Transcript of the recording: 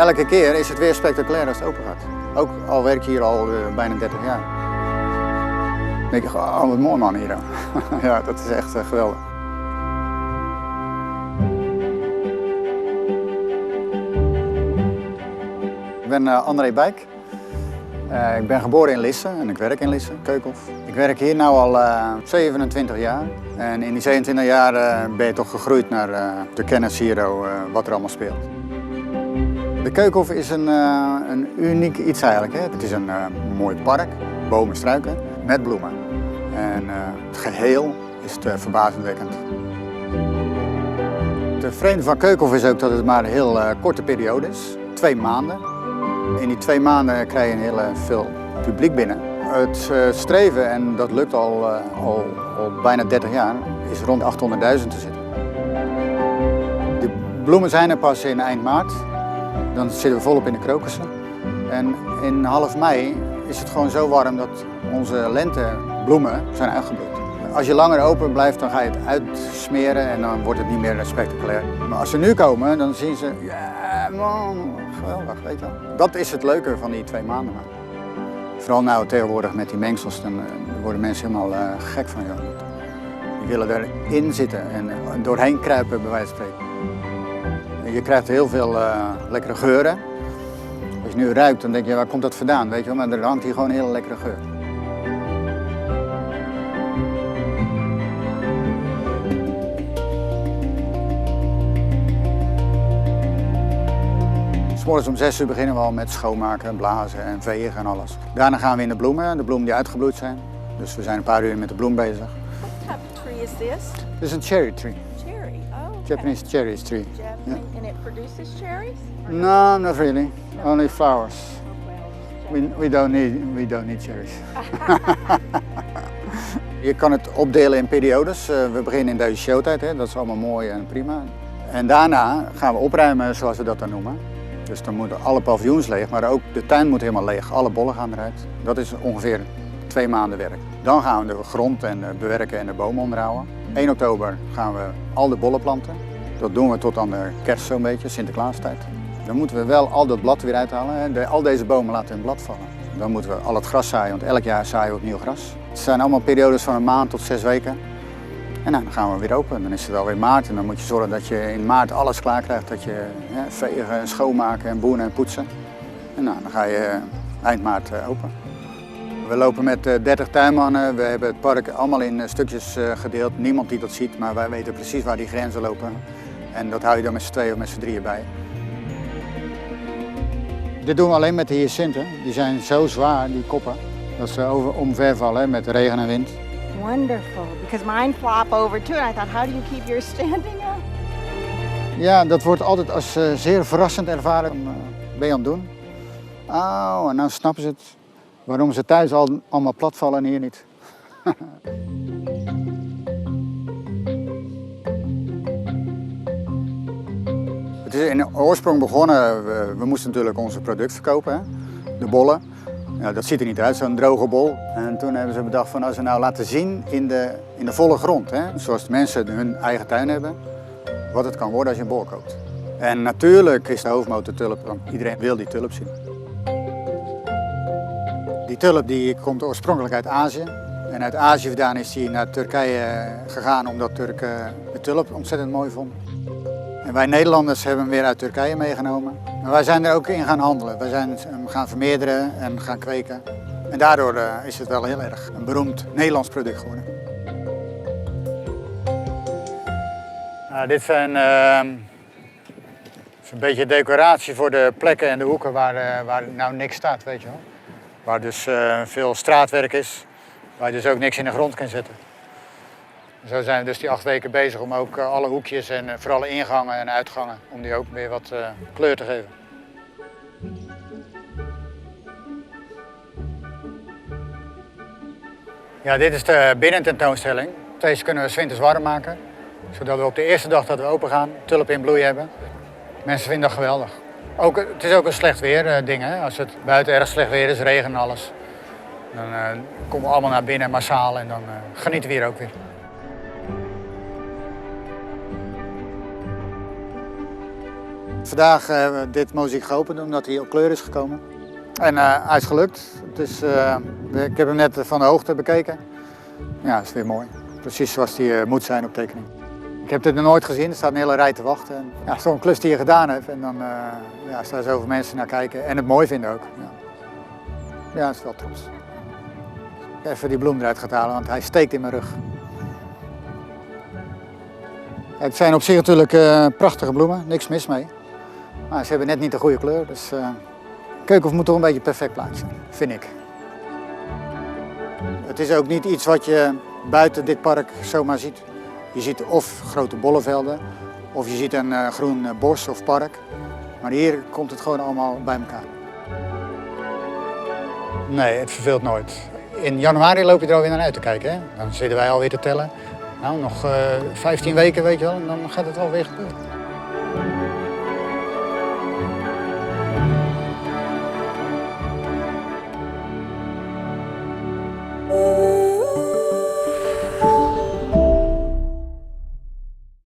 Elke keer is het weer spectaculair als het open gaat. Ook al werk je hier al bijna 30 jaar. Dan denk je, oh wat mooi man hier. Ja, dat is echt geweldig. Ik ben André Bijk. Ik ben geboren in Lisse en ik werk in Lisse, Keukenhof. Ik werk hier nu al 27 jaar. En in die 27 jaar ben je toch gegroeid naar de kennis hier, wat er allemaal speelt. De Keukenhof is een uniek iets eigenlijk. Hè? Het is een mooi park, bomen, struiken, met bloemen. En het geheel is verbazingwekkend. Het vreemde van Keukenhof is ook dat het maar een heel korte periode is. 2 maanden. In die 2 maanden krijg je heel veel publiek binnen. Het streven, en dat lukt al bijna 30 jaar, is rond 800.000 te zitten. De bloemen zijn er pas in eind maart. Dan zitten we volop in de krokussen. En in half mei is het gewoon zo warm dat onze lentebloemen zijn uitgebloeid. Als je langer open blijft, dan ga je het uitsmeren en dan wordt het niet meer spectaculair. Maar als ze nu komen, dan zien ze, ja man, geweldig, weet je wel. Dat is het leuke van die 2 maanden. Vooral nou tegenwoordig met die mengsels, dan worden mensen helemaal gek van jou. Die willen erin zitten en doorheen kruipen, bij wijze van spreken. Je krijgt heel veel lekkere geuren. Als je nu ruikt, dan denk je, waar komt dat vandaan? Weet je wel? Maar er hangt hier gewoon een hele lekkere geur. S morgens om 6 uur beginnen we al met schoonmaken, blazen en vegen en alles. Daarna gaan we in de bloemen die uitgebloeid zijn. Dus we zijn een paar uur met de bloem bezig. What type of tree is this? Dit is een cherry tree. Cherry, oh. Okay. Japanese cherry tree. Yeah. And it produces cherries? No, not really. Only flowers. We don't need cherries. Je kan het opdelen in periodes. We beginnen in deze showtijd, hè. Dat is allemaal mooi en prima. En daarna gaan we opruimen, zoals we dat dan noemen. Dus dan moeten alle paviljoens leeg, maar ook de tuin moet helemaal leeg. Alle bollen gaan eruit. Dat is ongeveer 2 maanden werk. Dan gaan we de grond bewerken en de bomen onderhouden. 1 oktober gaan we al de bollen planten. Dat doen we tot aan de kerst zo'n beetje, Sinterklaastijd. Dan moeten we wel al dat blad weer uithalen. Al deze bomen laten hun blad vallen. Dan moeten we al het gras zaaien, want elk jaar zaaien we opnieuw gras. Het zijn allemaal periodes van een maand tot 6 weken. En dan gaan we weer open. Dan is het alweer maart en dan moet je zorgen dat je in maart alles klaar krijgt. Dat je vegen, schoonmaken en boenen en poetsen. En dan ga je eind maart open. We lopen met 30 tuinmannen. We hebben het park allemaal in stukjes gedeeld. Niemand die dat ziet, maar wij weten precies waar die grenzen lopen. En dat hou je dan met z'n 2 of met z'n 3 bij. Dit doen we alleen met de hyacinten. Die zijn zo zwaar, die koppen, dat ze omvervallen met regen en wind. Wonderful, because mine flop over too. And I thought, how do you keep yours standing up? Ja, dat wordt altijd als zeer verrassend ervaren. Ben je aan het doen? Oh, en nou snappen ze het. Waarom ze thuis allemaal platvallen en hier niet. Het is in de oorsprong begonnen, we moesten natuurlijk onze product verkopen, hè? De bollen. Ja, dat ziet er niet uit, zo'n droge bol. En toen hebben ze bedacht van als we nou laten zien in de volle grond, hè? Zoals de mensen hun eigen tuin hebben, wat het kan worden als je een bol koopt. En natuurlijk is de hoofdmoot tulp, want iedereen wil die tulp zien. Die tulp die komt oorspronkelijk uit Azië. En uit Azië vandaan is die naar Turkije gegaan omdat Turken de tulp ontzettend mooi vonden. En wij Nederlanders hebben hem weer uit Turkije meegenomen. Maar wij zijn er ook in gaan handelen. Wij zijn hem gaan vermeerderen en gaan kweken. En daardoor is het wel heel erg een beroemd Nederlands product geworden. Dit zijn is een beetje decoratie voor de plekken en de hoeken waar nou niks staat, weet je wel. Waar dus veel straatwerk is, waar je dus ook niks in de grond kan zetten. Zo zijn we dus die 8 weken bezig om ook alle hoekjes en vooral alle ingangen en uitgangen, om die ook weer wat kleur te geven. Ja, dit is de binnententoonstelling. Deze kunnen we 's winters warm maken, zodat we op de eerste dag dat we open gaan tulpen in bloei hebben. Mensen vinden dat geweldig. Het is ook een slecht weer ding, hè? Als het buiten erg slecht weer is, regen en alles. Dan komen we allemaal naar binnen massaal en dan genieten we hier ook weer. Vandaag hebben we dit mozaïek geopend omdat hij op kleur is gekomen. En hij is gelukt. Ik heb hem net van de hoogte bekeken. Ja, dat is weer mooi. Precies zoals hij moet zijn op tekening. Ik heb dit nog nooit gezien, er staat een hele rij te wachten. En, ja, zo'n klus die je gedaan hebt en dan staan zoveel mensen naar kijken en het mooi vinden ook. Ja, dat is wel trots. Even die bloem eruit gaat halen, want hij steekt in mijn rug. Het zijn op zich natuurlijk prachtige bloemen, niks mis mee. Maar ze hebben net niet de goede kleur, dus keukenhof moet toch een beetje een perfect plaatje zijn, vind ik. Het is ook niet iets wat je buiten dit park zomaar ziet. Je ziet of grote bollenvelden, of je ziet een groen bos of park. Maar hier komt het gewoon allemaal bij elkaar. Nee, het verveelt nooit. In januari loop je er alweer naar uit te kijken. Hè? Dan zitten wij alweer te tellen. Nou, nog 15 weken, weet je wel, en dan gaat het alweer gebeuren.